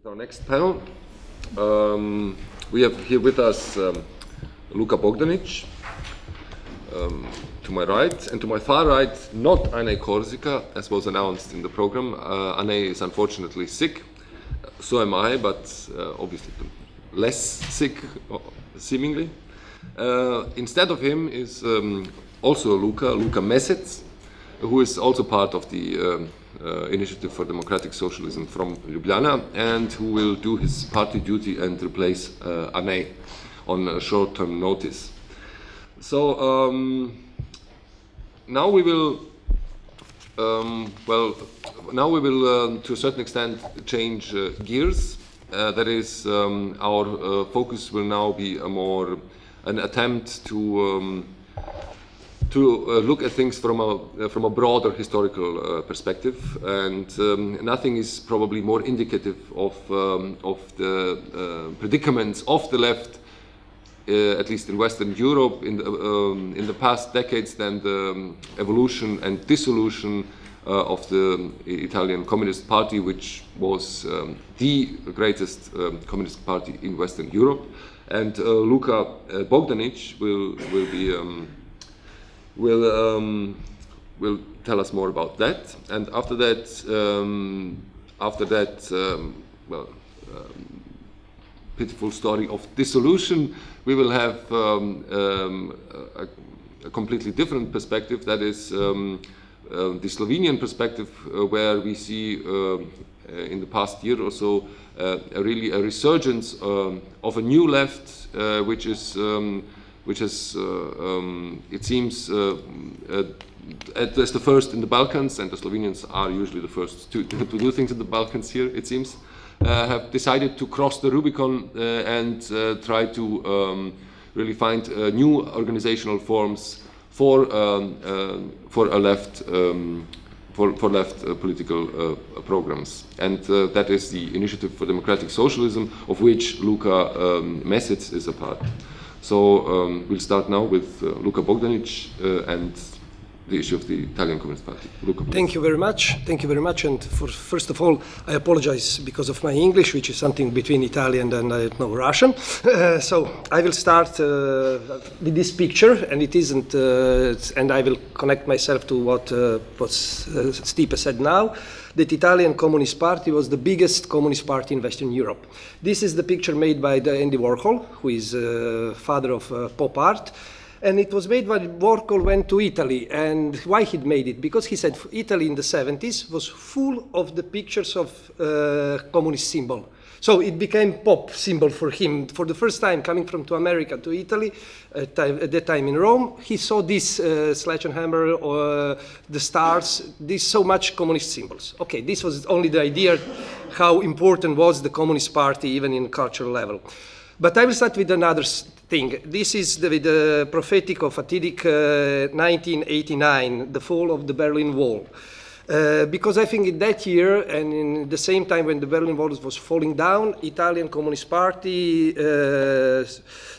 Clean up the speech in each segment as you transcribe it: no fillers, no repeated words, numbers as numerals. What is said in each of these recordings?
with our next panel. We have here with us Luka Bogdanić, to my right, and to my far right, not Anne Corsica, as was announced in the program. Anne is unfortunately sick, so am I, but obviously less sick, seemingly. Instead of him is also Luka Mesec, who is also part of the Initiative for Democratic Socialism from Ljubljana, and who will do his party duty and replace Anne on a short-term notice. So now we will, to a certain extent change gears. That is, our focus will now be an attempt to look at things from a broader historical perspective, and nothing is probably more indicative of the predicaments of the left, at least in Western Europe, in the past decades, than the evolution and dissolution of the Italian Communist Party, which was the greatest communist party in Western Europe. And Luka Bogdanić will tell us more about that. And after that, pitiful story of dissolution, we will have a completely different perspective. That is the Slovenian perspective, where we see in the past year or so a resurgence of a new left, which has, it seems, as the first in the Balkans, and the Slovenians are usually the first to do things in the Balkans here, it seems, have decided to cross the Rubicon and try to really find new organizational forms for a left political programs, and that is the Initiative for Democratic Socialism, of which Luka Mesec is a part. So we'll start now with Luka Bogdanić and the issue of the Italian Communist Party. Luka, please. Thank you very much. Thank you very much. And first of all, I apologize because of my English, which is something between Italian and I don't know Russian. So I will start with this picture, and it isn't, and I will connect myself to what Stipe said now. That Italian Communist Party was the biggest communist party in Western Europe. This is the picture made by Andy Warhol, who is father of pop art. And it was made when Warhol went to Italy. And why he made it? Because he said Italy in the 70s was full of the pictures of communist symbol. So it became pop symbol for him. For the first time, coming from to America to Italy, at that time in Rome, he saw this sledgehammer or the stars, this so much communist symbols. Okay, this was only the idea how important was the Communist Party even in cultural level. But I will start with another thing. This is the prophetic or fatidic 1989, the fall of the Berlin Wall. Because I think in that year, and in the same time when the Berlin Wall was falling down, Italian Communist Party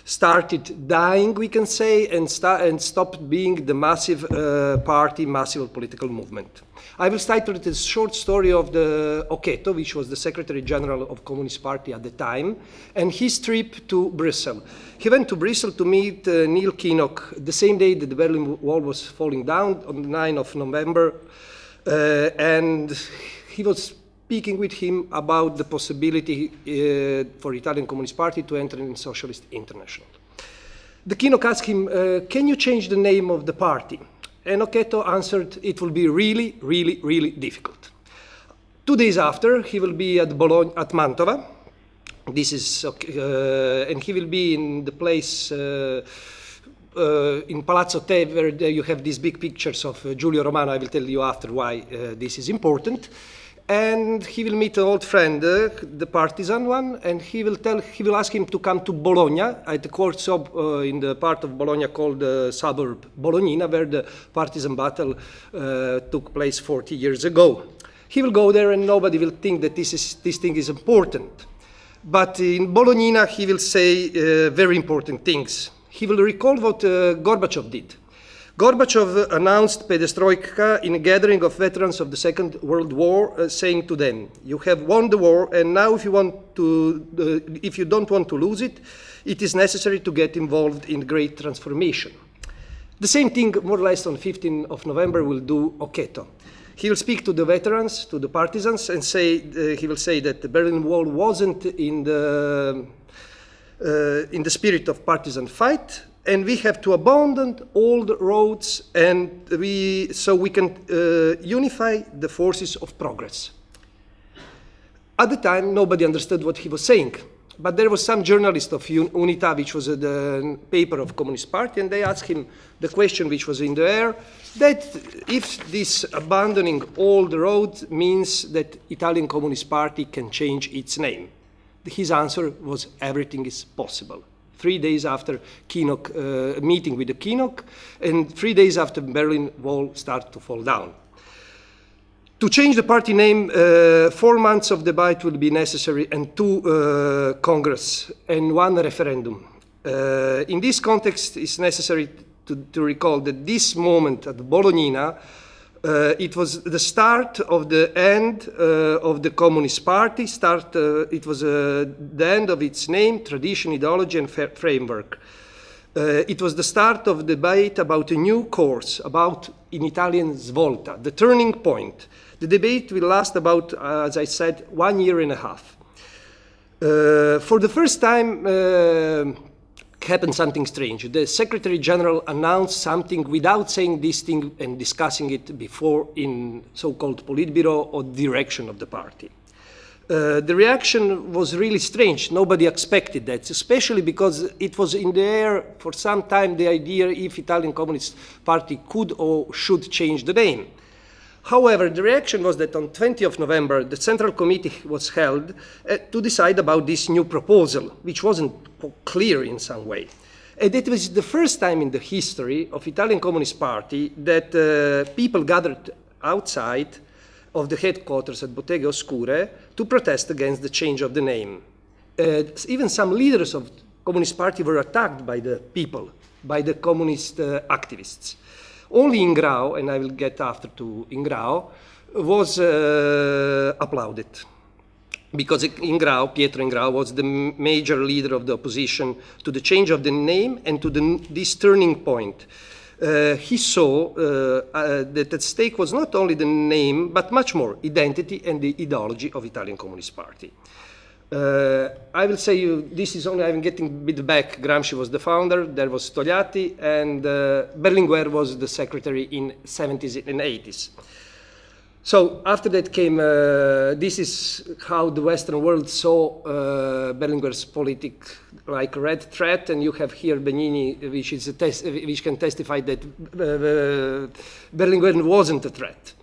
started dying, we can say, and stopped being the massive party, massive political movement. I will start with a short story of the Occhetto, which was the Secretary General of Communist Party at the time, and his trip to Brussels. He went to Brussels to meet Neil Kinnock the same day that the Berlin Wall was falling down, on the 9th of November, and he was speaking with him about the possibility for Italian Communist Party to enter in Socialist International. The Kinnock asked him, can you change the name of the party? And Occhetto answered, it will be really, really, really difficult. 2 days after, he will be at Bologna, at Mantova. This is, and he will be in the place in Palazzo Te, where you have these big pictures of Giulio Romano. I will tell you after why this is important. And he will meet an old friend, the partisan one, and he will ask him to come to Bologna, at the court in the part of Bologna called the suburb Bolognina, where the partisan battle took place 40 years ago. He will go there, and nobody will think that this thing is important. But in Bolognina, he will say very important things. He will recall what Gorbachev did. Gorbachev announced perestroika in a gathering of veterans of the Second World War, saying to them, "You have won the war, and now if you don't want to lose it, it is necessary to get involved in great transformation." The same thing, more or less, on 15th of November will do Occhetto. He will speak to the veterans, to the partisans, and he will say that the Berlin Wall wasn't in the spirit of partisan fight, and we have to abandon all the roads, and so we can unify the forces of progress. At the time, nobody understood what he was saying, but there was some journalist of UNITA, which was the paper of Communist Party, and they asked him the question which was in the air, that if this abandoning all the roads means that Italian Communist Party can change its name. His answer was, everything is possible. 3 days after meeting with the Kinnock, and 3 days after Berlin Wall started to fall down. To change the party name, 4 months of debate will be necessary, and 2 Congress and 1 referendum. In this context, it's necessary to recall that this moment at Bolognina, it was the start of the end of the Communist Party. It was the end of its name, tradition, ideology, and framework. It was the start of debate about a new course, about, in Italian, svolta, the turning point. The debate will last about, as I said, 1 year and a half. For the first time, happened something strange. The Secretary General announced something without saying this thing and discussing it before in so-called Politburo or direction of the party. The reaction was really strange. Nobody expected that, especially because it was in the air for some time the idea if Italian Communist Party could or should change the name. However, the reaction was that on 20th of November, the Central Committee was held to decide about this new proposal, which wasn't clear in some way. And it was the first time in the history of Italian Communist Party that people gathered outside of the headquarters at Botteghe Oscure to protest against the change of the name. Even some leaders of the Communist Party were attacked by the people, by the communist activists. Only Ingrao, and I will get after to Ingrao, was applauded. Because Pietro Ingrao was the major leader of the opposition to the change of the name and to this turning point. He saw that at stake was not only the name, but much more, identity and the ideology of Italian Communist Party. I will say this is only, I'm getting a bit back. Gramsci was the founder, there was Togliatti, and Berlinguer was the secretary in 70s and 80s. So after that came, this is how the Western world saw Berlinguer's politics like a red thread, and you have here Benigni, which can testify that Berlinguer wasn't a threat.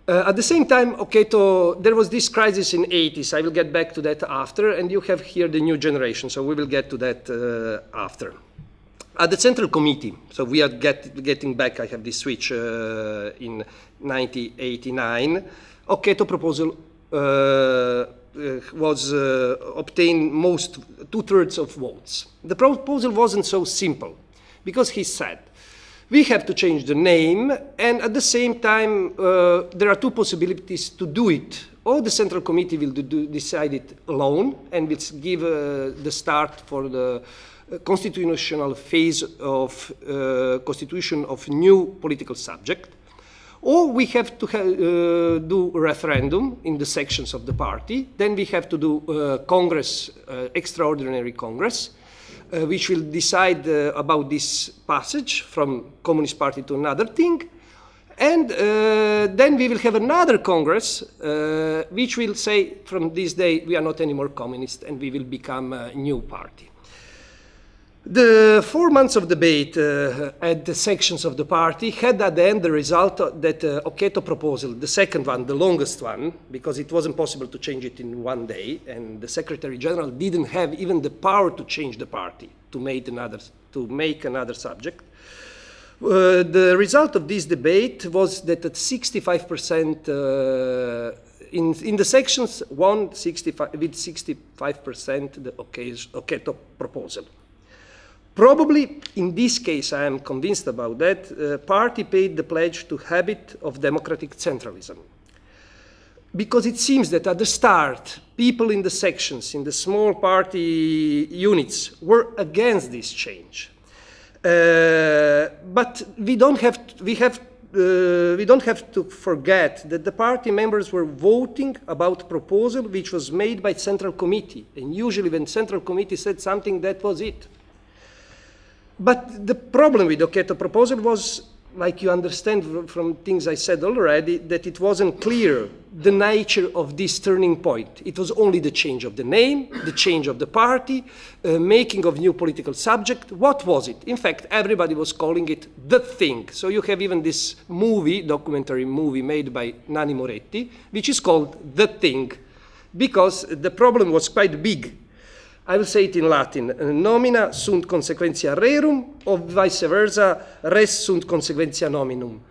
At the same time, Occhetto, there was this crisis in 80s. I will get back to that after, and you have here the new generation, so we will get to that after. At the Central Committee, so we are getting back, I have this switch in 1989, Occhetto proposal was obtained 2/3 of votes. The proposal wasn't so simple, because he said, we have to change the name, and at the same time, there are 2 possibilities to do it. Or the Central Committee will decide it alone, and will give the start for the constitutional phase of constitution of new political subject. Or we have to do a referendum in the sections of the party. Then we have to do Congress, extraordinary Congress, which will decide about this passage from Communist Party to another thing. And then we will have another Congress, which will say, from this day, we are not anymore communist, and we will become a new party. The 4 months of debate at the sections of the party had at the end the result that Occhetto proposal, the second one, the longest one, because it wasn't possible to change it in 1 day, and the Secretary General didn't have even the power to change the party, to make another subject. The result of this debate was that at 65%, in the sections, with 65% the Occhetto proposal. Probably, in this case, I am convinced about that, party paid the pledge to habit of democratic centralism. Because it seems that at the start, people in the sections, in the small party units, were against this change. But we don't have to forget that the party members were voting about proposal which was made by Central Committee. And usually when Central Committee said something, that was it. But the problem with the Occhetto proposal was, like you understand from things I said already, that it wasn't clear the nature of this turning point. It was only the change of the name, the change of the party, making of new political subject. What was it? In fact, everybody was calling it the thing. So you have even this movie, documentary movie made by Nanni Moretti, which is called The Thing, because the problem was quite big. I will say it in Latin, nomina sunt consequentia rerum, or vice versa, res sunt consequentia nominum.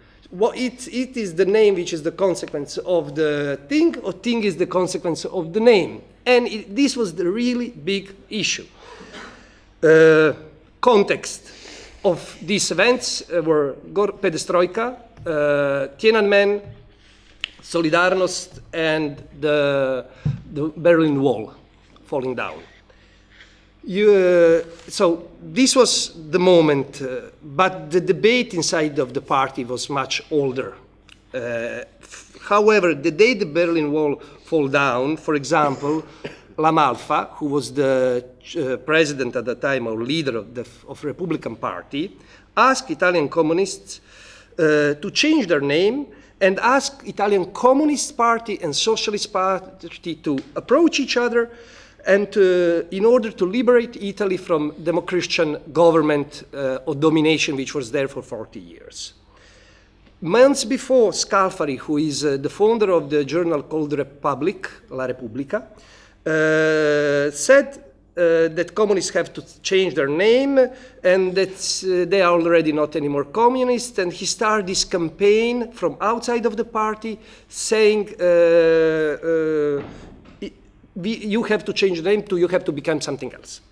It is the name which is the consequence of the thing, or thing is the consequence of the name. And this was the really big issue. Context of these events were Perestroika, Tiananmen, Solidarność, and the Berlin Wall falling down. So this was the moment, but the debate inside of the party was much older. However, the day the Berlin Wall fell down, for example, Lamalfa, who was the president at the time or leader of Republican Party, asked Italian communists to change their name and asked Italian Communist Party and Socialist Party to approach each other and in order to liberate Italy from Demo-Christian government or domination which was there for 40 years. Months before, Scalfari, who is the founder of the journal called Republic, La Repubblica, said that communists have to change their name and that they are already not anymore communist, and he started this campaign from outside of the party saying you have to change the name to you have to become something else.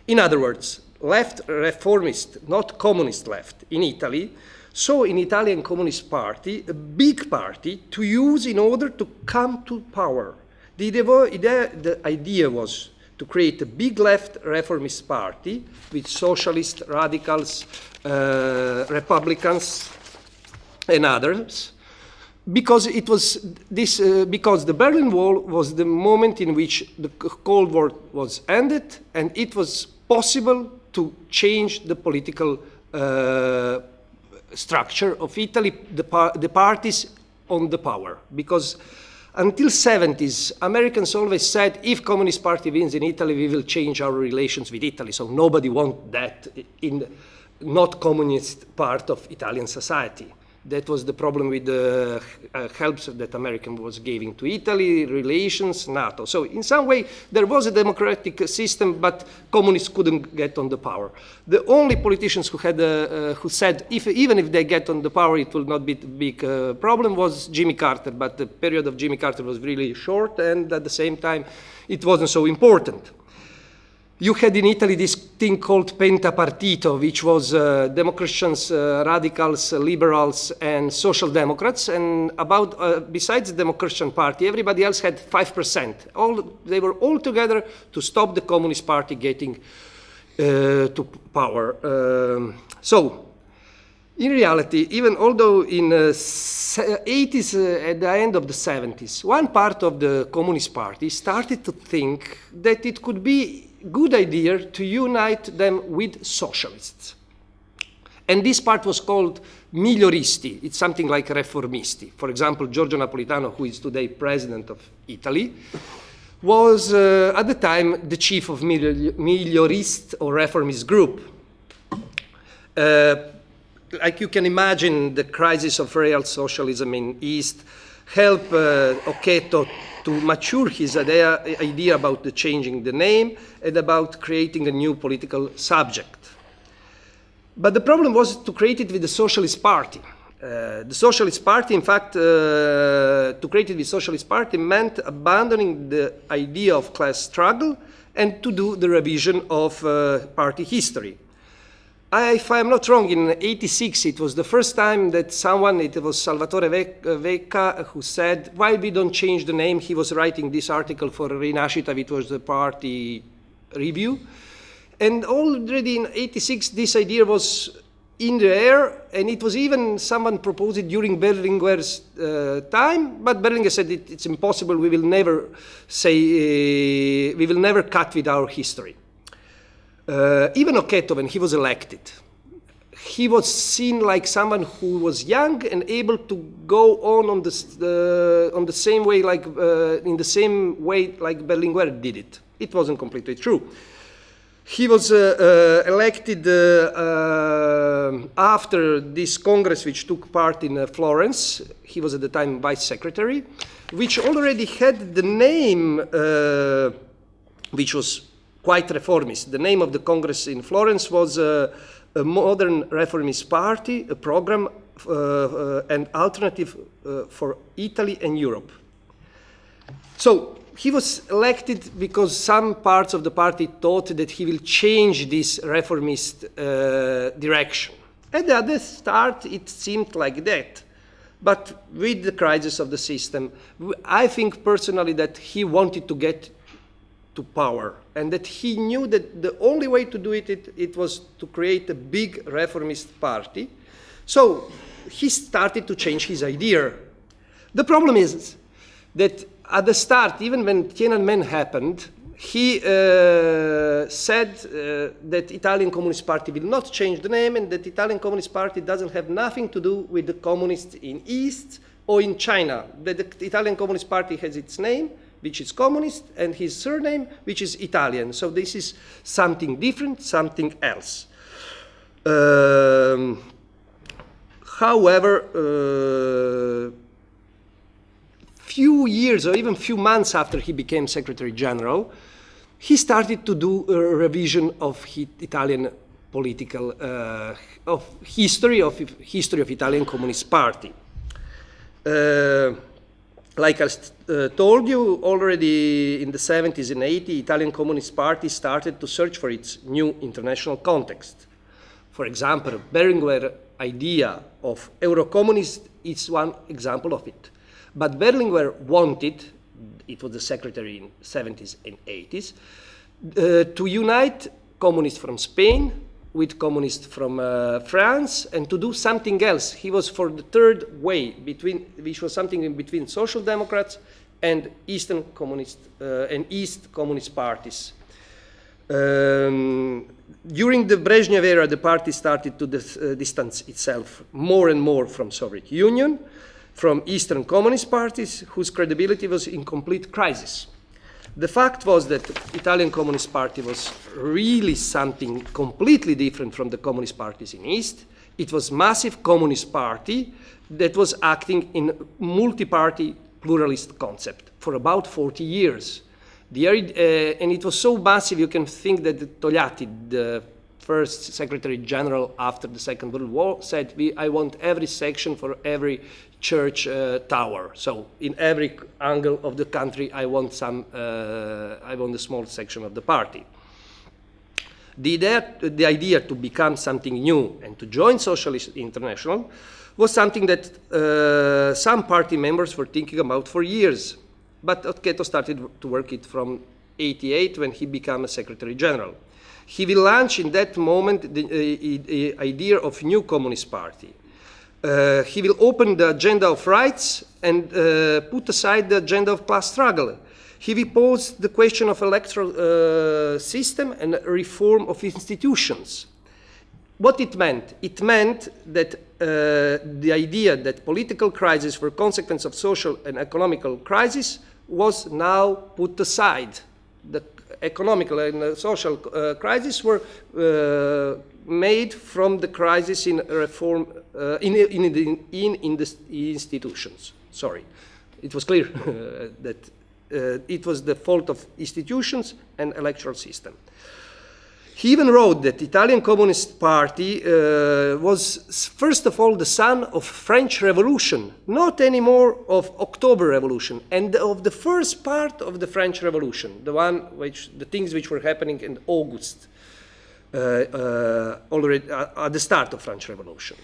In other words, left reformist, not communist left, in Italy, saw in Italian Communist Party a big party to use in order to come to power. The idea was to create a big left reformist party with socialists, radicals, Republicans, and others. Because it was this, because the Berlin Wall was the moment in which the Cold War was ended, and it was possible to change the political structure of Italy, the parties on the power. Because until 70s, Americans always said, if Communist Party wins in Italy, we will change our relations with Italy. So nobody wants that in the not communist part of Italian society. That was the problem with the helps that America was giving to Italy, relations, NATO. So in some way, there was a democratic system, but communists couldn't get on the power. The only politicians who said, even if they get on the power, it will not be a big problem, was Jimmy Carter. But the period of Jimmy Carter was really short, and at the same time, it wasn't so important. You had in Italy this thing called pentapartito, which was Demo-Christians, radicals, liberals, and social democrats. And besides the Demo-Christian Party, everybody else had 5%. They were all together to stop the Communist Party getting to power. So, in reality, even although in the 80s, at the end of the 70s, one part of the Communist Party started to think that it could be good idea to unite them with socialists. And this part was called miglioristi. It's something like reformisti. For example, Giorgio Napolitano, who is today president of Italy, was at the time the chief of migliorist or reformist group. Like you can imagine, the crisis of real socialism in East helped Occhetto to mature his idea about the changing the name and about creating a new political subject. But the problem was to create it with the Socialist Party. The Socialist Party, in fact, to create the Socialist Party meant abandoning the idea of class struggle and to do the revision of party history. If I'm not wrong, in '86 it was the first time that someone, it was Salvatore Vecca, who said, why we don't change the name? He was writing this article for Rinascita, which was the party review. And already in '86 this idea was in the air, and it was even someone proposed it during Berlinguer's time, but Berlinguer said it's impossible, we will never say, we will never cut with our history. Even Occhetto, when he was elected, he was seen like someone who was young and able to go on the same way, like in the same way like Berlinguer did it. It wasn't completely true. He was elected after this Congress, which took part in Florence. He was at the time vice secretary, which already had the name, which was quite reformist. The name of the Congress in Florence was a modern reformist party, a program and alternative for Italy and Europe. So he was elected because some parts of the party thought that he will change this reformist direction. At the start, it seemed like that. But with the crisis of the system, I think personally that he wanted to get to power, and that he knew that the only way to do it was to create a big reformist party. So he started to change his idea. The problem is that at the start, even when Tiananmen happened, he said that Italian Communist Party will not change the name, and that Italian Communist Party doesn't have nothing to do with the communists in East or in China. That the Italian Communist Party has its name, which is communist, and his surname, which is Italian. So this is something different, something else. However, few years or even few months after he became Secretary General, he started to do a revision of Italian political history of Italian Communist Party. Like I told you, already in the 70s and 80s, Italian Communist Party started to search for its new international context. For example, Berlinguer idea of Eurocommunist is one example of it. But Berlinguer wanted, it was the secretary in 70s and 80s, to unite communists from Spain with communists from France, and to do something else. He was for the third way, which was something in between Social Democrats and Eastern Communist and East Communist parties. During the Brezhnev era, the party started to distance itself more and more from Soviet Union, from Eastern Communist parties, whose credibility was in complete crisis. The fact was that the Italian Communist Party was really something completely different from the communist parties in East. It was a massive communist party that was acting in multi-party pluralist concept for about 40 years. And it was so massive, you can think that Togliatti, the first Secretary General after the Second World War, said, I want every section for every church tower. So in every angle of the country, I want a small section of the party. The idea to become something new and to join Socialist International was something that some party members were thinking about for years. But Occhetto started to work it from '88 when he became a Secretary General. He will launch in that moment the idea of new communist party. He will open the agenda of rights and put aside the agenda of class struggle. He will pose the question of electoral system and reform of institutions. What it meant? It meant that the idea that political crises were a consequence of social and economical crisis was now put aside. The economical and social crises were made from the crisis in reform in the institutions. Sorry, it was clear that it was the fault of institutions and electoral system. He even wrote that the Italian Communist Party was, first of all, the son of French Revolution, not anymore of October Revolution, and of the first part of the French Revolution, the things which were happening in August, already at the start of French Revolution.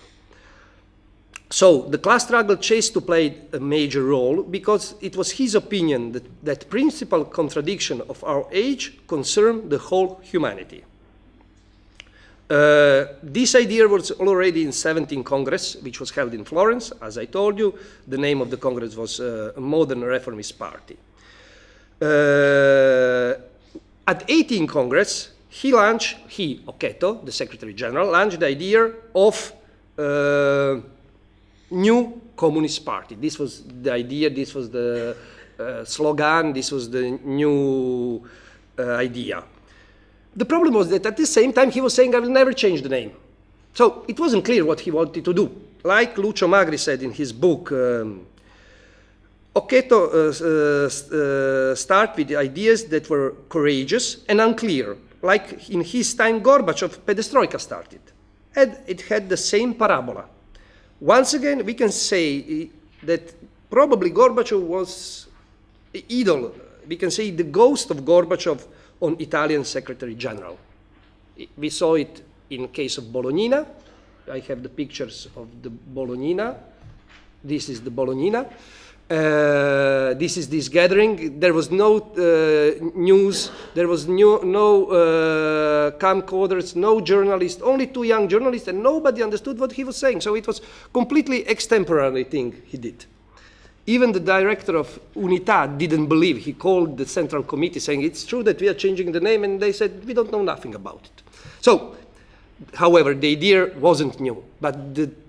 So the class struggle chose to play a major role because it was his opinion that principal contradiction of our age concerned the whole humanity. This idea was already in 17th Congress, which was held in Florence. As I told you, the name of the Congress was Modern Reformist Party. At 18th Congress, Occhetto, the Secretary General, launched the idea of new Communist Party. This was the idea, this was the slogan, this was the new idea. The problem was that at the same time he was saying, I will never change the name. So it wasn't clear what he wanted to do. Like Lucio Magri said in his book, Occhetto started with ideas that were courageous and unclear. Like in his time, Gorbachev, Perestroika started. And it had the same parabola. Once again, we can say that probably Gorbachev was an idol. We can say the ghost of Gorbachev on Italian Secretary General. We saw it in case of Bolognina. I have the pictures of the Bolognina. This is the Bolognina. This is this gathering. There was no news. There was no camcorders, no journalists, only 2 young journalists, and nobody understood what he was saying. So it was completely extemporary thing he did. Even the director of Unità didn't believe. He called the Central Committee saying, it's true that we are changing the name, and they said, we don't know nothing about it. So, however, the idea wasn't new. But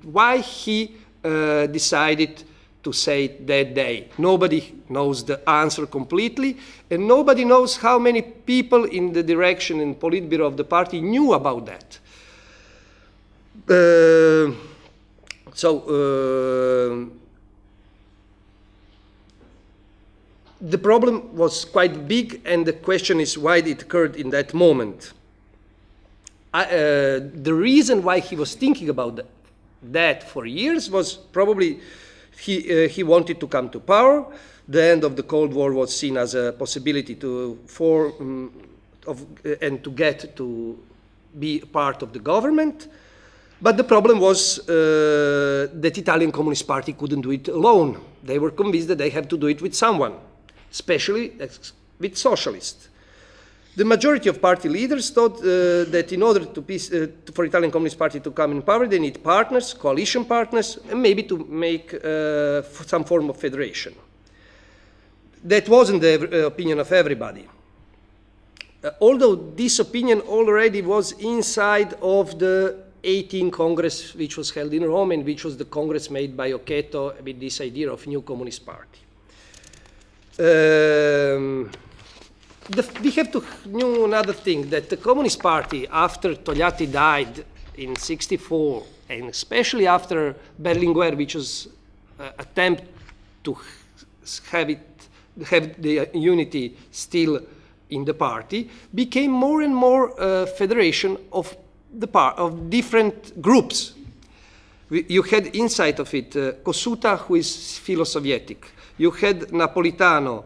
why he decided to say it that day, nobody knows the answer completely, and nobody knows how many people in the direction and Politburo of the party knew about that. The problem was quite big, and the question is why it occurred in that moment. The reason why he was thinking about that for years was probably he wanted to come to power. The end of the Cold War was seen as a possibility to form and to get to be part of the government. But the problem was that Italian Communist Party couldn't do it alone. They were convinced that they had to do it with someone, especially with socialists. The majority of party leaders thought that in order for Italian Communist Party to come in power, they need partners, coalition partners, and maybe to make some form of federation. That wasn't the opinion of everybody. Although this opinion already was inside of the 18th Congress, which was held in Rome, and which was the Congress made by Occhetto with this idea of new Communist Party. We have to know another thing, that the Communist Party, after Togliatti died in '64, and especially after Berlinguer, which was an attempt to have the unity still in the party, became more and more a federation of different groups. You had inside of it Kossuta, who is Filo-Sovietic. You had Napolitano,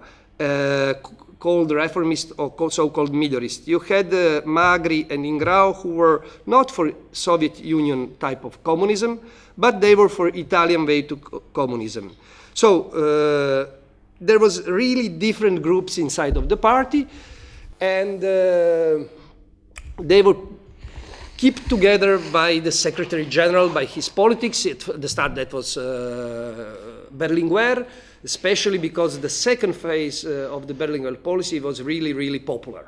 called reformist or so-called Middleist. You had Magri and Ingrao, who were not for Soviet Union type of communism, but they were for Italian way to communism. So there was really different groups inside of the party, and they were kept together by the Secretary General, by his politics. At the start that was Berlinguer, especially because the second phase of the Berlinguer policy was really, really popular.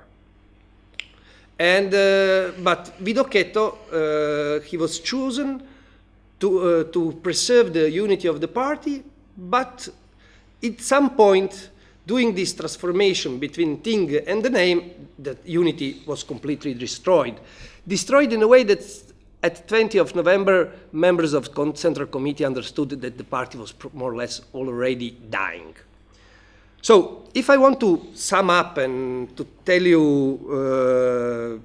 And but with Occhetto, he was chosen to preserve the unity of the party, but at some point, doing this transformation between thing and the name, the unity was completely destroyed. Destroyed in a way that at 20th of November, members of the Central Committee understood that the party was more or less already dying. So, if I want to sum up and to tell you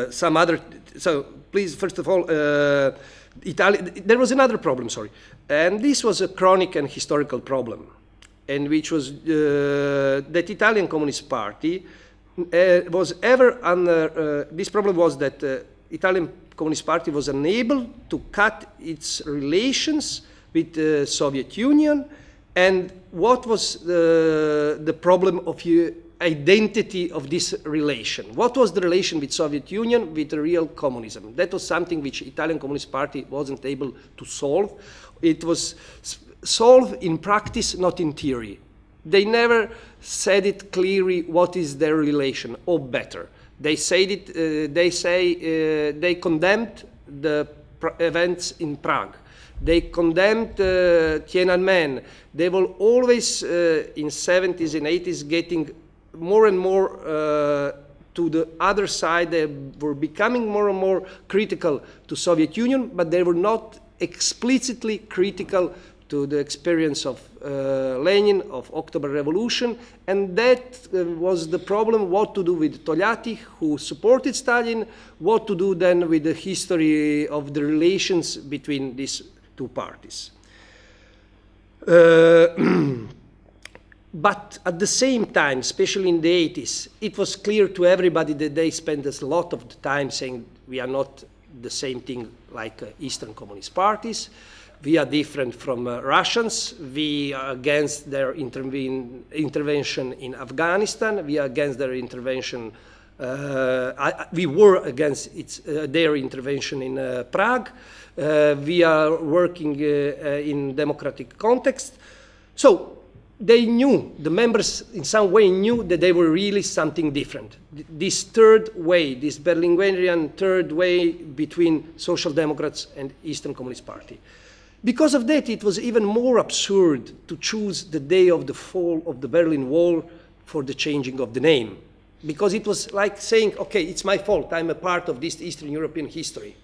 some other. So please, first of all, there was another problem. Sorry, and this was a chronic and historical problem, and which was that Italian Communist Party was ever under. This problem was that Italian Communist Party was unable to cut its relations with the Soviet Union, and what was the problem of identity of this relation? What was the relation with Soviet Union with the real communism? That was something which Italian Communist Party wasn't able to solve. It was solved in practice, not in theory. They never said it clearly what is their relation, or better. They said it. They condemned the events in Prague. They condemned Tiananmen. They were always in 70s and 80s getting more and more to the other side. They were becoming more and more critical to Soviet Union, but they were not explicitly critical to the experience of Lenin, of October Revolution, and that was the problem, what to do with Togliatti, who supported Stalin, what to do then with the history of the relations between these two parties. But at the same time, especially in the 80s, it was clear to everybody that they spent a lot of the time saying we are not the same thing like Eastern Communist parties. We are different from Russians. We are against their intervention in Afghanistan. We are against their intervention. We were against their intervention in Prague. We are working in democratic context. So they knew, the members in some way knew that they were really something different. This third way, this Berlinguerian third way between Social Democrats and Eastern Communist Party. Because of that, it was even more absurd to choose the day of the fall of the Berlin Wall for the changing of the name. Because it was like saying, okay, it's my fault, I'm a part of this Eastern European history.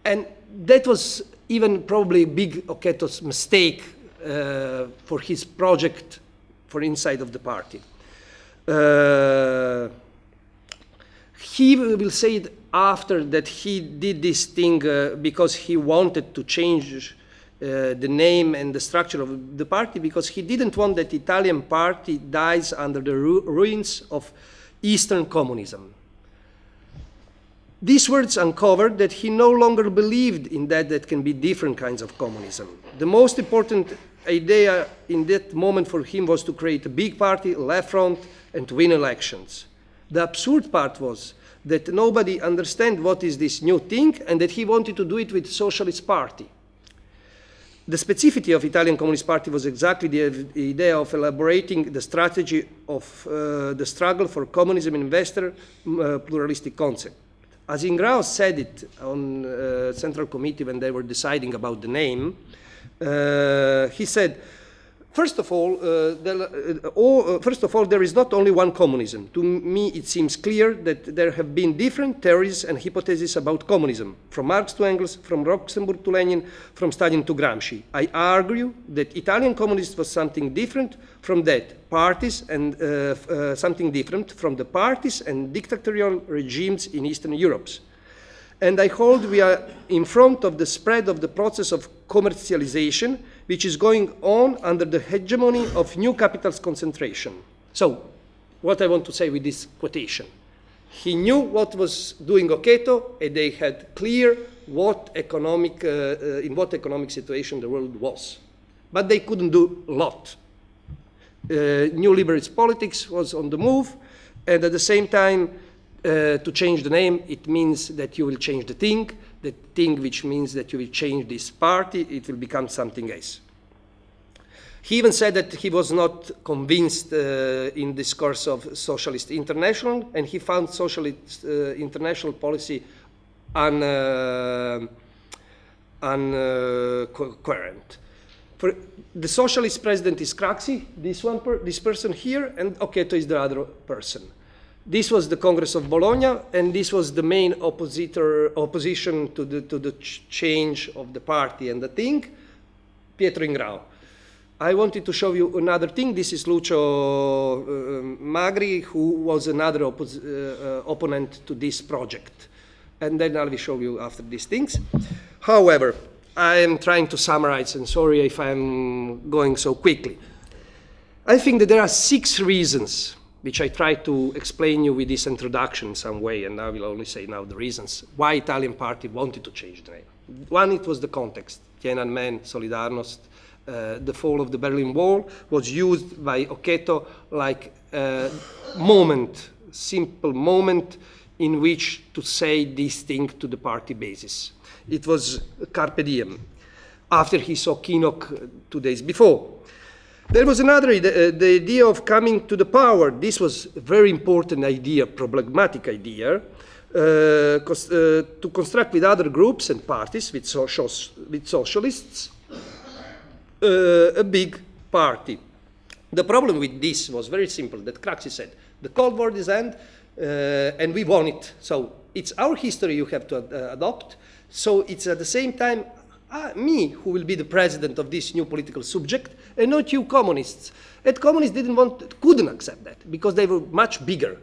And that was even probably big Occhetto's mistake for his project for inside of the party. He will say it after that he did this thing because he wanted to change the name and the structure of the party, because he didn't want that Italian party dies under the ruins of Eastern communism. These words uncovered that he no longer believed in that can be different kinds of communism. The most important idea in that moment for him was to create a big party, left front, and to win elections. The absurd part was that nobody understood what is this new thing, and that he wanted to do it with Socialist Party. The specificity of Italian Communist Party was exactly the idea of elaborating the strategy of the struggle for communism in Western pluralistic concept. As Ingrao said it on Central Committee when they were deciding about the name, he said, first of all, there is not only one communism. To me, it seems clear that there have been different theories and hypotheses about communism, from Marx to Engels, from Luxemburg to Lenin, from Stalin to Gramsci. I argue that Italian communism was something different from that, parties and something different from the parties and dictatorial regimes in Eastern Europe. And I hold we are in front of the spread of the process of commercialization, which is going on under the hegemony of new capital's concentration. So, what I want to say with this quotation, he knew what was doing Occhetto, and they had clear what economic, in what economic situation the world was. But they couldn't do a lot. New liberalist politics was on the move, and at the same time, to change the name, it means that you will change the thing which means that you will change this party, it will become something else. He even said that he was not convinced in this course of Socialist International, and he found Socialist International policy uncoherent. For the Socialist president is Craxi, this person here, and Occhetto is the other person. This was the Congress of Bologna, and this was the main opposition to the change of the party and the thing, Pietro Ingrao. I wanted to show you another thing. This is Lucio Magri, who was another opponent to this project. And then I will show you after these things. However, I am trying to summarize, and sorry if I'm going so quickly. I think that there are 6 reasons which I try to explain you with this introduction in some way, and I will only say now the reasons why Italian party wanted to change the name. One, it was the context. Tiananmen, Solidarnost, the fall of the Berlin Wall was used by Occhetto like a moment, simple moment in which to say this thing to the party basis. It was carpe diem, after he saw Kinnock 2 days before. There was another, the idea of coming to the power. This was a very important idea, problematic idea, to construct with other groups and parties, with socialists, a big party. The problem with this was very simple, that Craxi said, the Cold War is end, and we won it. So it's our history you have to adopt. So it's at the same time me who will be the president of this new political subject, and not you communists. And communists couldn't accept that, because they were much bigger.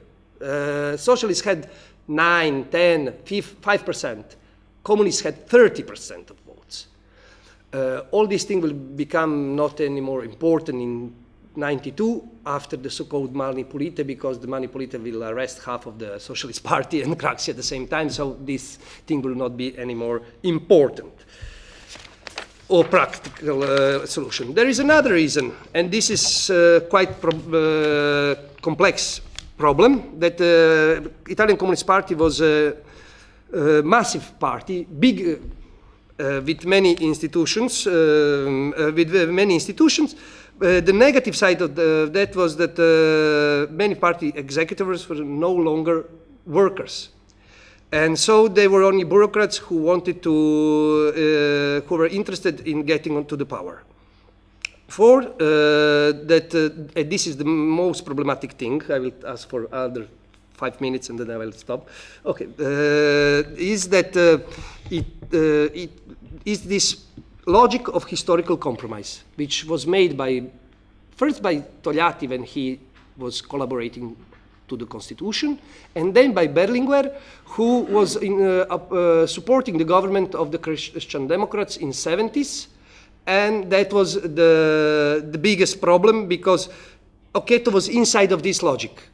Socialists had 9, 10, 5%. Communists had 30% of votes. All these things will become not anymore important in 92 after the so-called Mani Pulite, because the Mani Pulite will arrest half of the Socialist Party and Craxi at the same time, so this thing will not be anymore important or practical solution. There is another reason, and this is quite complex problem, that Italian Communist Party was a massive party, big, with many institutions, The negative side of that was that many party executives were no longer workers. And so they were only bureaucrats who wanted to, who were interested in getting onto the power. This is the most problematic thing. I will ask for other 5 minutes and then I will stop. Okay, is that it is this logic of historical compromise, which was made first by Togliatti when he was collaborating to the Constitution, and then by Berlinguer, who was supporting the government of the Christian Democrats in 70s, and that was the biggest problem, because Occhetto was inside of this logic,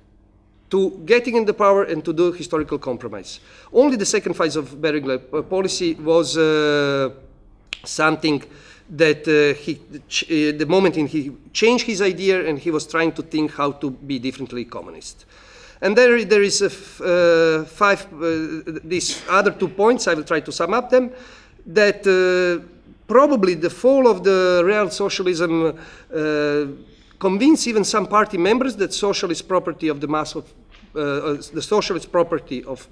to getting in the power and to do historical compromise. Only the second phase of Berlinguer policy was something that the moment he changed his idea and he was trying to think how to be differently communist. And there is these other 2 points, I will try to sum up them, that probably the fall of the real socialism convinced even some party members that socialist property of the mass of the socialist property of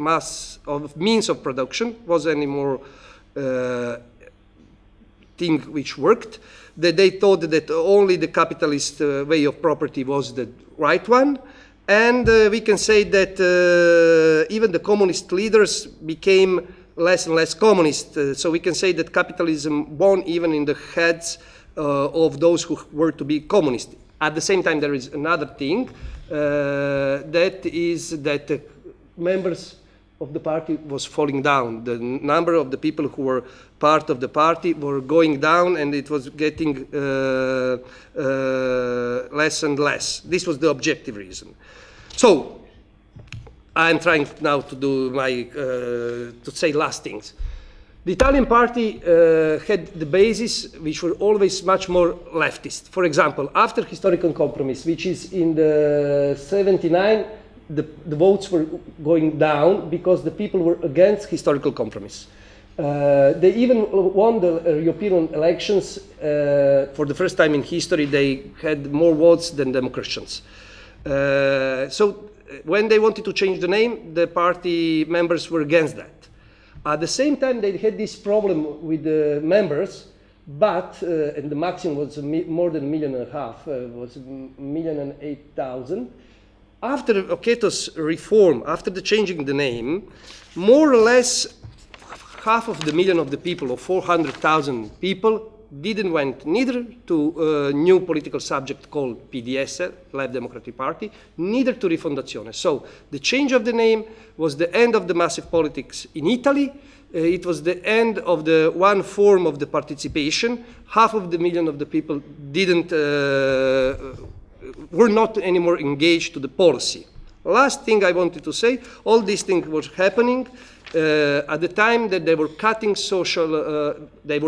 means of production was any more thing which worked, that they thought that only the capitalist way of property was the right one. And we can say that even the communist leaders became less and less communist. So we can say that capitalism won even in the heads of those who were to be communist. At the same time, there is another thing, that is that members of the party was falling down. The number of the people who were part of the party were going down, and it was getting less and less. This was the objective reason. So I'm trying now to do my, to say last things. The Italian party had the basis which were always much more leftist. For example, after historical compromise, which is in the 79, the votes were going down because the people were against historical compromise. They even won the European elections for the first time in history. They had more votes than Democrats. So when they wanted to change the name, the party members were against that. At the same time, they had this problem with the members, but, and the maximum was more than 1.5 million, was 1,008,000. After Occhetto's reform, after the changing the name, more or less half of the million of the people, or 400,000 people, didn't went neither to a new political subject called PDS, Left Democratic Party, neither to Rifondazione. So the change of the name was the end of the massive politics in Italy. It was the end of the one form of the participation. 500,000 of the people were not anymore engaged to the policy. Last thing I wanted to say, all these things were happening at the time that they were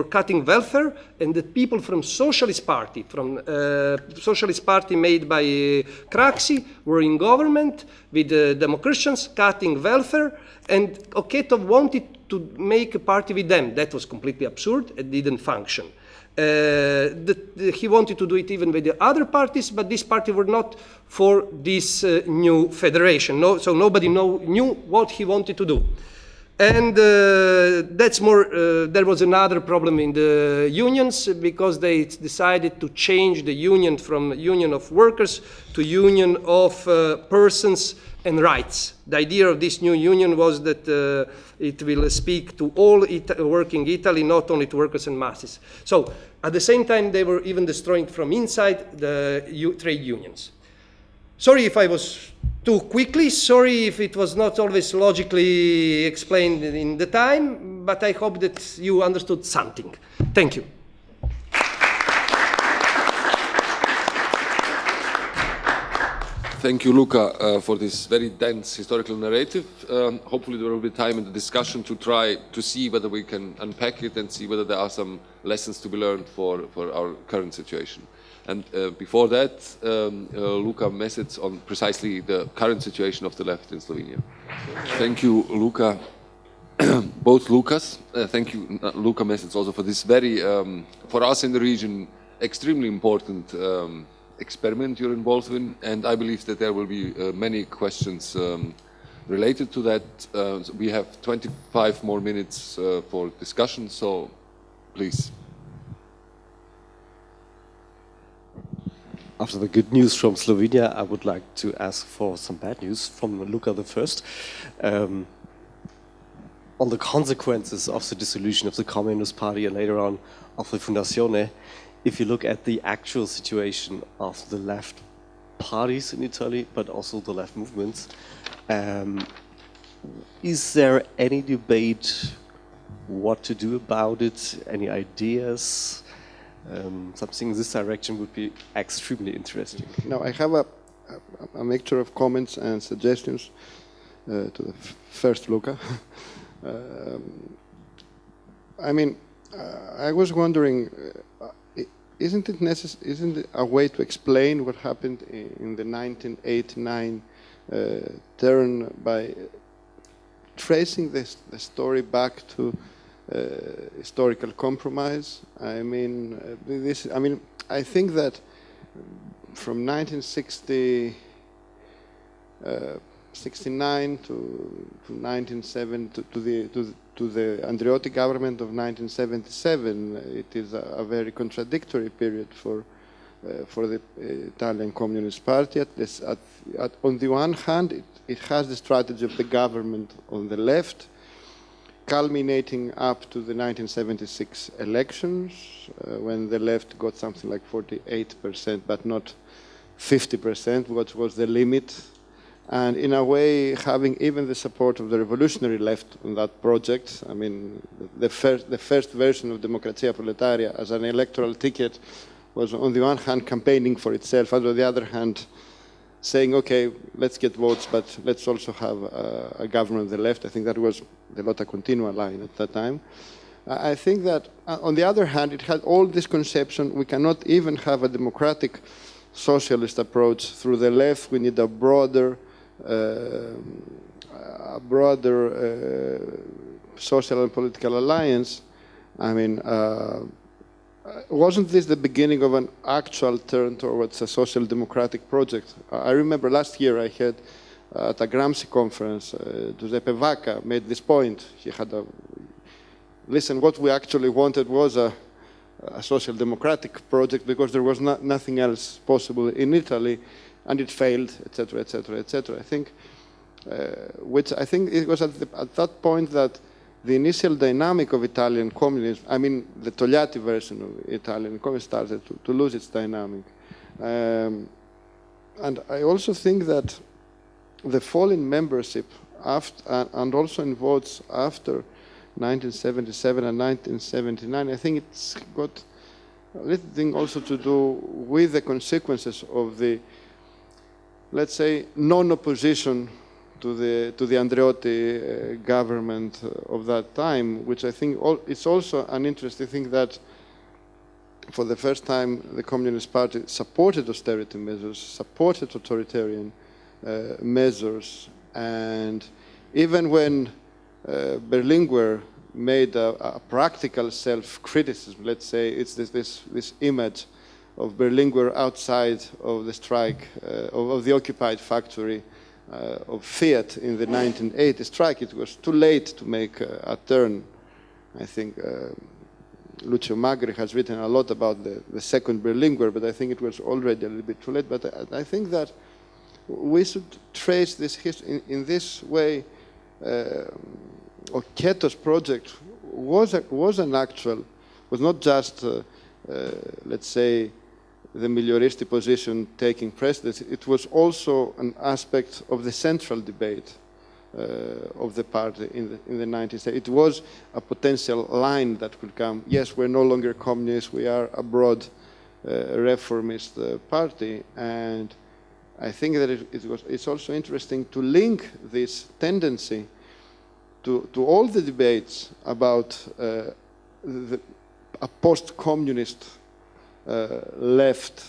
cutting welfare, and the people from Socialist Party made by Craxi, were in government with the Democrats cutting welfare, and Occhetto wanted to make a party with them. That was completely absurd. It didn't function. He wanted to do it even with the other parties, but this party were not for this new federation. So nobody knew what he wanted to do. And that's more, there was another problem in the unions, because they decided to change the union from union of workers to union of persons and rights. The idea of this new union was that it will speak to all working Italy, not only to workers and masses. So at the same time, they were even destroying from inside the trade unions. Sorry if I was too quickly, sorry if it was not always logically explained in the time, but I hope that you understood something. Thank you. Thank you, Luka, for this very dense historical narrative. Hopefully there will be time in the discussion to try to see whether we can unpack it and see whether there are some lessons to be learned for our current situation. And before that, Luka Mesec on precisely the current situation of the left in Slovenia. Thank you, Luka. Both Lukas. Thank you, Luka Mesec, also for this very, for us in the region, extremely important experiment you're involved in, and I believe that there will be many questions related to that. So we have 25 more minutes for discussion, so please. After the good news from Slovenia, I would like to ask for some bad news from Luka the First on the consequences of the dissolution of the Communist Party and later on of the Rifondazione. If you look at the actual situation of the left parties in Italy, but also the left movements, is there any debate what to do about it? Any ideas? Something in this direction would be extremely interesting. Now, I have a mixture of comments and suggestions to the first Luka. I mean, I was wondering, isn't it a way to explain what happened in the 1989 turn by tracing the story back to historical compromise? I mean, I think that from 1969 to 1970 to the Andreotti government of 1977, it is a very contradictory period for the Italian Communist Party. On the one hand, it has the strategy of the government on the left, culminating up to the 1976 elections, when the left got something like 48%, but not 50%, which was the limit. And in a way, having even the support of the revolutionary left on that project. I mean, the first version of Democrazia Proletaria as an electoral ticket was, on the one hand, campaigning for itself, and on the other hand, saying, okay, let's get votes, but let's also have a government of the left. I think that was the Lotta Continua line at that time. I think that, on the other hand, it had all this conception, we cannot even have a democratic socialist approach through the left. We need a broader social and political alliance. I mean, wasn't this the beginning of an actual turn towards a social democratic project? I remember last year I had at a Gramsci conference, Giuseppe Vacca made this point. He had listen, what we actually wanted was a social democratic project because there was nothing else possible in Italy, and it failed, etc., etc., etc. I think, which I think it was at that point that the initial dynamic of Italian communism, I mean the Togliatti version of Italian communism, started to lose its dynamic. And I also think that the fall in membership after, and also in votes after 1977 and 1979, I think it's got a little thing also to do with the consequences of the, let's say, non-opposition to the Andreotti government of that time, which I think it's also an interesting thing that for the first time the Communist Party supported austerity measures, supported authoritarian measures, and even when Berlinguer made a practical self-criticism, let's say, it's this image of Berlinguer outside of the strike, of the occupied factory of Fiat in the 1980 strike. It was too late to make a turn. I think Lucio Magri has written a lot about the second Berlinguer, but I think it was already a little bit too late. But I think that we should trace this history in this way. Occhetto's project was not just, let's say, the melioristic position taking precedence. It was also an aspect of the central debate of the party in the 90s. It was a potential line that could come. Yes, we're no longer communists. We are a broad reformist party, and I think that it's also interesting to link this tendency to all the debates about a post-communist left,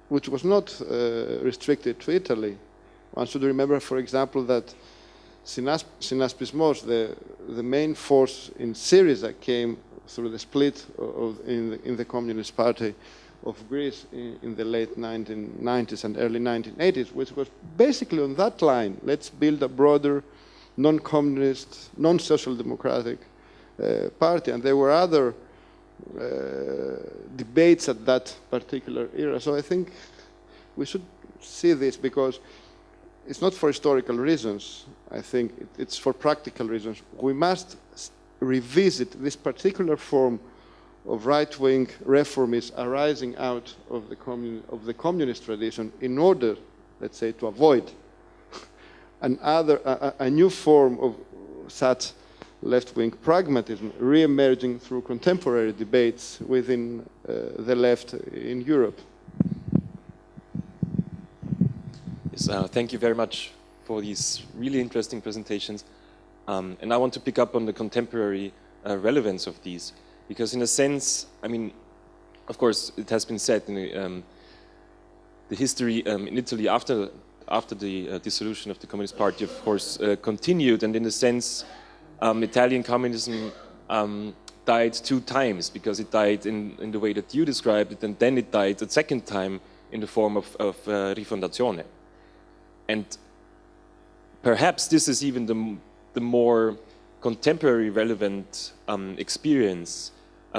which was not restricted to Italy. One should remember, for example, that Synaspismos, the main force in Syriza, came through the split in the Communist Party of Greece in the late 1990s and early 1980s, which was basically on that line. Let's build a broader, non-communist, non-social democratic party. And there were other debates at that particular era. So I think we should see this because it's not for historical reasons. I think it's for practical reasons. We must revisit this particular form of right-wing reformism arising out of the communist tradition in order, let's say, to avoid a new form of such left-wing pragmatism re-emerging through contemporary debates within the left in Europe. Yes, thank you very much for these really interesting presentations. And I want to pick up on the contemporary relevance of these, because in a sense, I mean, of course, it has been said in the history in Italy after the dissolution of the Communist Party, of course, continued, and in a sense, Italian communism died two times, because it died in the way that you described it, and then it died a second time in the form of Rifondazione. And perhaps this is even the more contemporary relevant experience,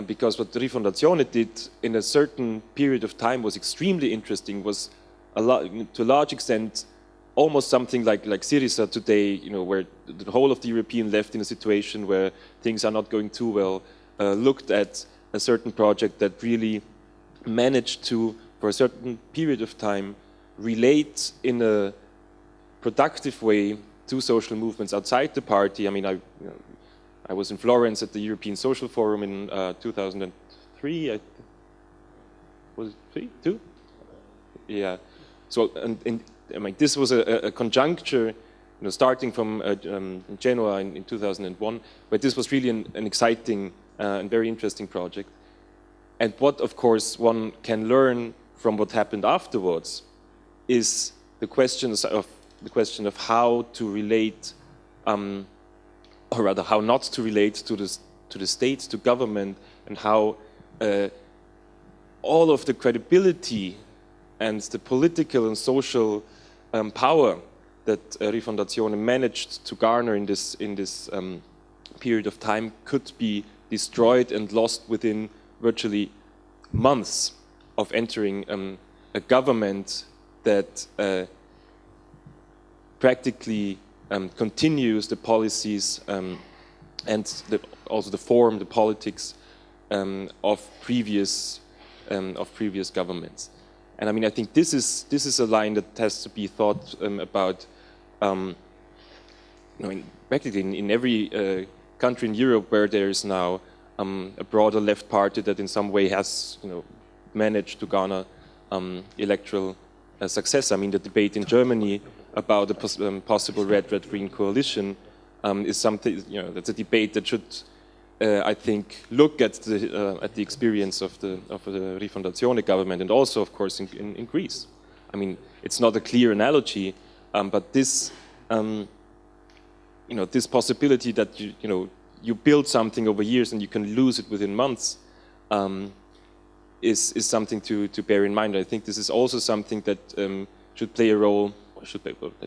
because what Rifondazione did in a certain period of time was extremely interesting, was to a large extent almost something like Syriza today, you know, where the whole of the European left in a situation where things are not going too well, looked at a certain project that really managed to, for a certain period of time, relate in a productive way to social movements outside the party. I mean, I was in Florence at the European Social Forum in 2003. Was it 3? 2? Yeah. So, and I mean, this was a conjuncture, you know, starting from Genoa in 2001, but this was really an exciting and very interesting project. And what, of course, one can learn from what happened afterwards is the question of how to relate, or rather, how not to relate to the state, to government, and how all of the credibility and the political and social power that Rifondazione managed to garner in this period of time could be destroyed and lost within virtually months of entering a government that practically continues the policies and also the form, the politics of previous governments. And I mean, I think this is a line that has to be thought about. Practically in every country in Europe where there is now a broader left party that in some way has managed to garner electoral success. I mean, the debate in Germany about the possible red-green coalition is something, that's a debate that should, I think, look at the experience of the Rifondazione government, and also, of course, in Greece. I mean, it's not a clear analogy, but this, this possibility that you build something over years and you can lose it within months, is something to bear in mind. I think this is also something that should play a role,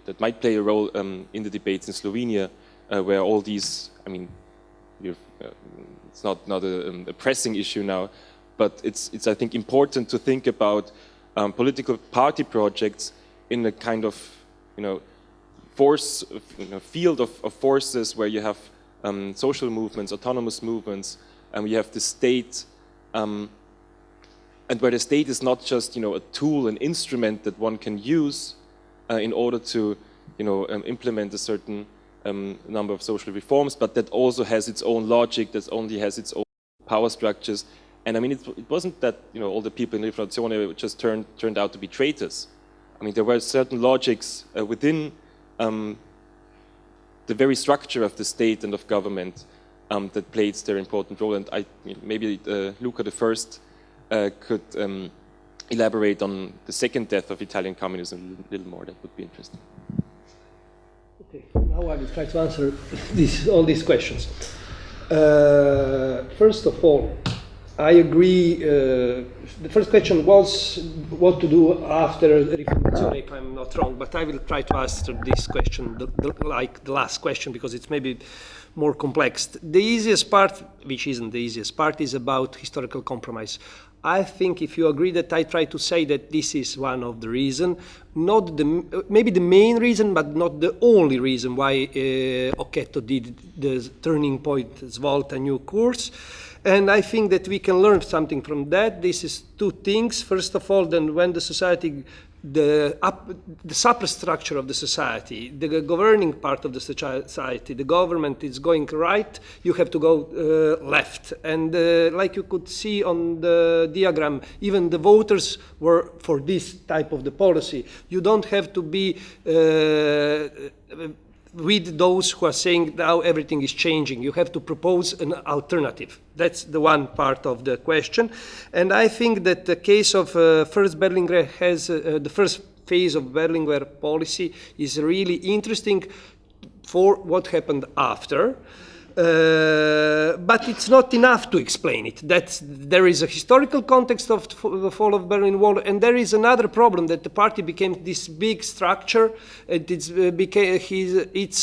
that might play a role in the debates in Slovenia, where all these, I mean, it's not a pressing issue now, but it's I think important to think about political party projects in a kind of field of forces where you have social movements, autonomous movements, and we have the state, and where the state is not just a tool, an instrument that one can use in order to implement a certain number of social reforms, but that also has its own logic, that only has its own power structures. And I mean, it wasn't that all the people in Rifondazione just turned out to be traitors. I mean, there were certain logics within the very structure of the state and of government that played their important role. And maybe Luka the First could elaborate on the second death of Italian communism a little more. That would be interesting. Okay, now I will try to answer all these questions. First of all, I agree. The first question was what to do after Rifondazione, if I'm not wrong, but I will try to answer this question like the last question, because it's maybe more complex. The easiest part, which isn't the easiest part, is about historical compromise. I think if you agree that I try to say that this is one of the reasons, not maybe the main reason, but not the only reason why Occhetto did the turning point, Svolta, new course. And I think that we can learn something from that. This is two things. First of all, then when the society, the superstructure of the society, the governing part of the society, the government is going right, you have to go left. And like you could see on the diagram, even the voters were for this type of the policy. You don't have to be with those who are saying now everything is changing. You have to propose an alternative. That's the one part of the question. And I think that the case of first Berlinguer has, the first phase of Berlinguer policy is really interesting for what happened after. But it's not enough to explain it. There is a historical context of the fall of Berlin Wall, and there is another problem that the party became this big structure. Its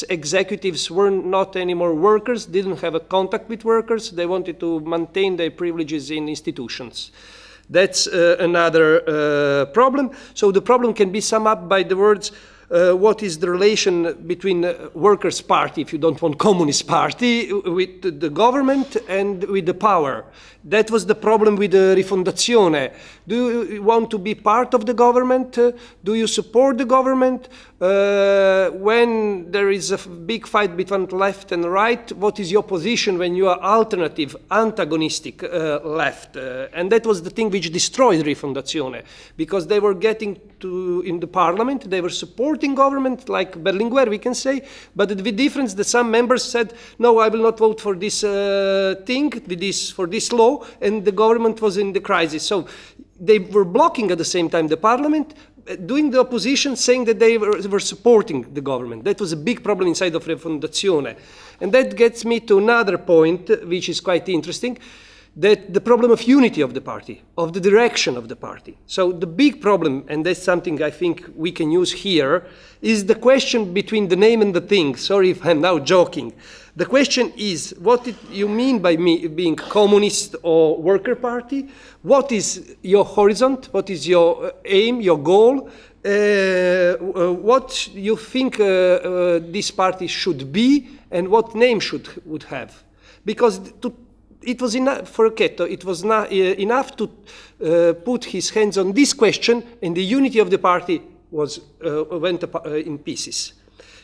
executives were not anymore workers, didn't have a contact with workers. They wanted to maintain their privileges in institutions. That's another problem. So the problem can be summed up by the words, what is the relation between Workers' Party, if you don't want Communist Party, with the government and with the power? That was the problem with the Rifondazione. Do you want to be part of the government? Do you support the government? When there is a big fight between left and right, what is your position when you are alternative, antagonistic left? And that was the thing which destroyed Rifondazione, because they were getting in the parliament, they were supporting government, like Berlinguer, we can say, but the difference that some members said, no, I will not vote for this thing, for this law, and the government was in the crisis. So they were blocking at the same time the parliament, doing the opposition, saying that they were supporting the government. That was a big problem inside of Rifondazione. And that gets me to another point, which is quite interesting, that the problem of unity of the party, of the direction of the party. So the big problem, and that's something I think we can use here, is the question between the name and the thing. Sorry if I'm now joking. The question is, what did you mean by me being communist or worker party? What is your horizon? What is your aim, your goal? What you think this party should be, and what name would have? because it was enough for Occhetto, it was not enough to put his hands on this question, and the unity of the party was went in pieces.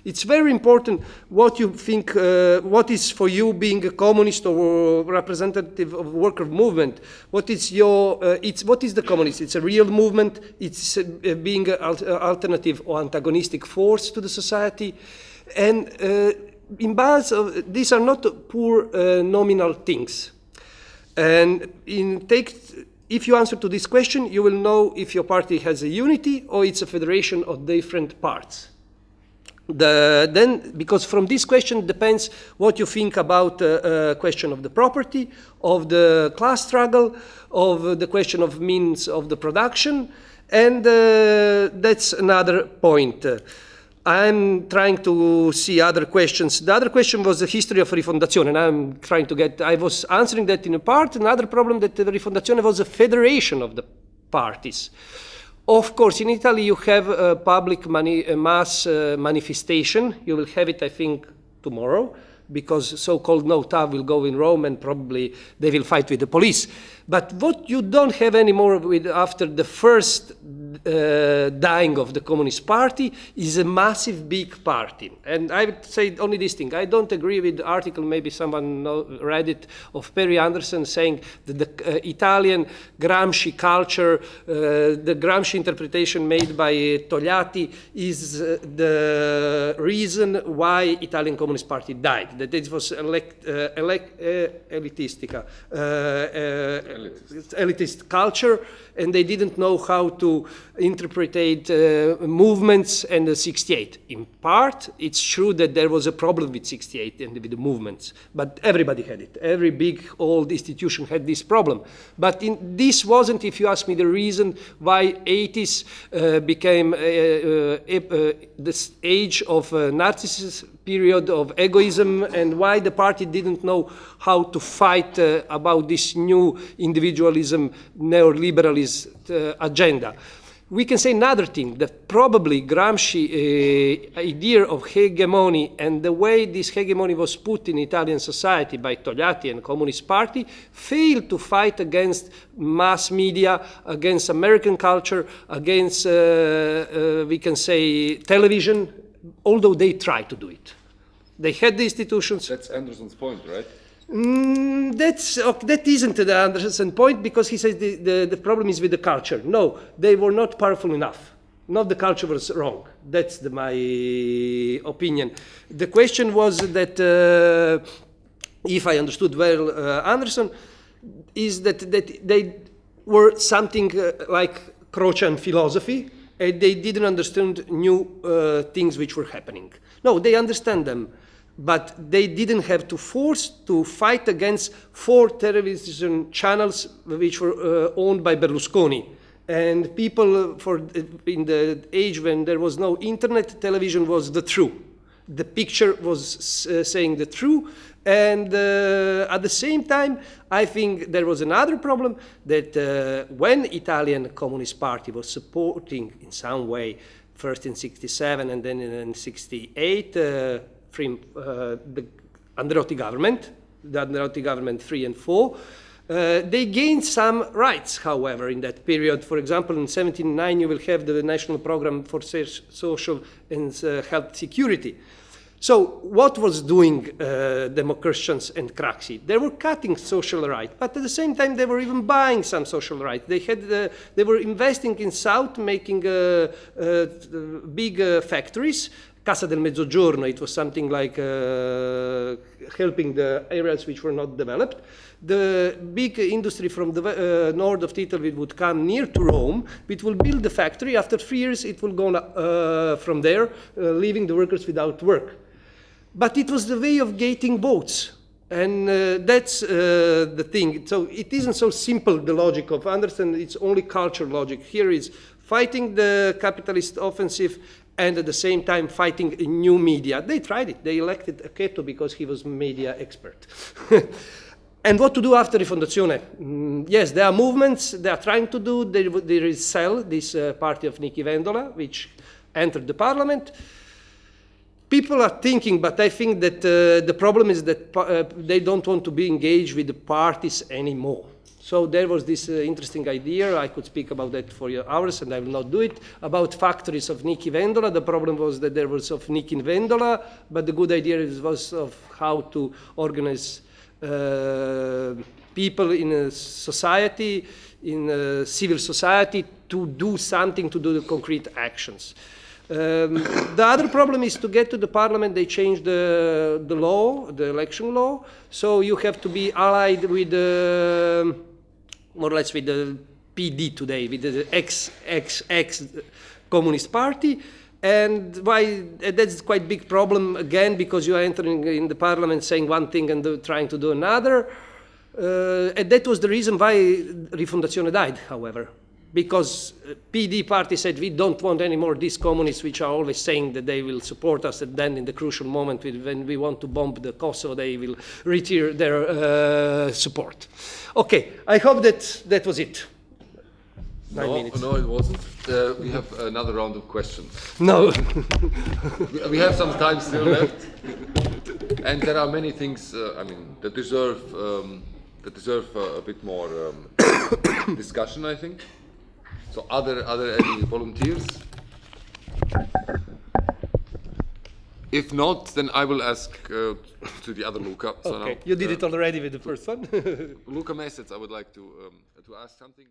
It's very important what you think, what is for you being a communist or representative of worker movement. What is your, what is the communist? It's a real movement. It's being an alternative or antagonistic force to the society. And in base of, these are not poor nominal things. And if you answer to this question, you will know if your party has a unity or it's a federation of different parts. Because from this question depends what you think about the question of the property, of the class struggle, of the question of means of the production, and that's another point. I'm trying to see other questions. The other question was the history of Rifondazione, and I'm trying to get, I was answering that in a part. Another problem that the Rifondazione was a federation of the parties. Of course, in Italy you have a public mass manifestation. You will have it, I think, tomorrow, because so-called no TAV will go in Rome and probably they will fight with the police. But what you don't have anymore after the first dying of the Communist Party is a massive big party. And I would say only this thing. I don't agree with the article, maybe someone read it, of Perry Anderson saying that the Italian Gramsci culture, the Gramsci interpretation made by Togliatti is the reason why Italian Communist Party died. That it was elitist culture, and they didn't know how to interpret movements and the 68. In part, it's true that there was a problem with 68 and with the movements, but everybody had it. Every big old institution had this problem. But this wasn't, if you ask me, the reason why 80s became this age of narcissism, period of egoism, and why the party didn't know how to fight about this new individualism, neoliberalist agenda. We can say another thing, that probably Gramsci's idea of hegemony and the way this hegemony was put in Italian society by Togliatti and Communist Party failed to fight against mass media, against American culture, against, we can say, television, although they tried to do it. They had the institutions. That's Anderson's point, right? That isn't the Anderson point, because he says the problem is with the culture. No, they were not powerful enough. Not the culture was wrong. That's my opinion. The question was that, if I understood well Anderson, is that they were something like Crocian philosophy, and they didn't understand new things which were happening. No, they understand them, but they didn't have to force to fight against 4 television channels which were owned by Berlusconi. And people, in the age when there was no internet, television was the truth. The picture was saying the truth. And at the same time, I think there was another problem, that when Italian Communist Party was supporting in some way, first in 67 and then in 68, from the Andreotti government, the Andreotti government 3 and 4, they gained some rights, however, in that period. For example, in 1979, you will have the National Program for Social and Health Security. So what was doing Democristians and Craxi? They were cutting social rights, but at the same time they were even buying some social rights. They were investing in South, making big factories. Casa del Mezzogiorno, it was something like helping the areas which were not developed. The big industry from the north of Italy would come near to Rome. It will build the factory. After 3 years, it will go from there, leaving the workers without work. But it was the way of getting votes. And that's the thing. So it isn't so simple, the logic of Anderson. It's only culture logic. Here is fighting the capitalist offensive and at the same time fighting new media. They tried it. They elected Occhetto because he was media expert. And what to do after Rifondazione? Yes, there are movements they are trying to do. There is CEL, this party of Nicky Vendola, which entered the parliament. people are thinking, but I think that the problem is that they don't want to be engaged with the parties anymore. So there was this interesting idea, I could speak about that for hours and I will not do it, about factories of Niki Vendola. The problem was that there was of Niki Vendola, but the good idea was of how to organize people in a society, in a civil society, to do something, to do the concrete actions. The other problem is to get to the parliament, they changed the law, the election law, so you have to be allied with more or less with the PD today, with the ex-Communist Party. And that's quite big problem, again, because you are entering in the parliament saying one thing and trying to do another. And that was the reason why Rifondazione died, however. Because PD party said, we don't want any more these communists which are always saying that they will support us, and then in the crucial moment when we want to bomb the Kosovo, they will retire their support. Okay, I hope that was it. 9 minutes. No, it wasn't. We have another round of questions. No. We have some time still left, and there are many things. I mean, that deserve a bit more discussion, I think. So, are there any volunteers? If not, then I will ask to the other Luka. So Okay, now, you did it already with the first one. Luka Mesec, I would like to ask something.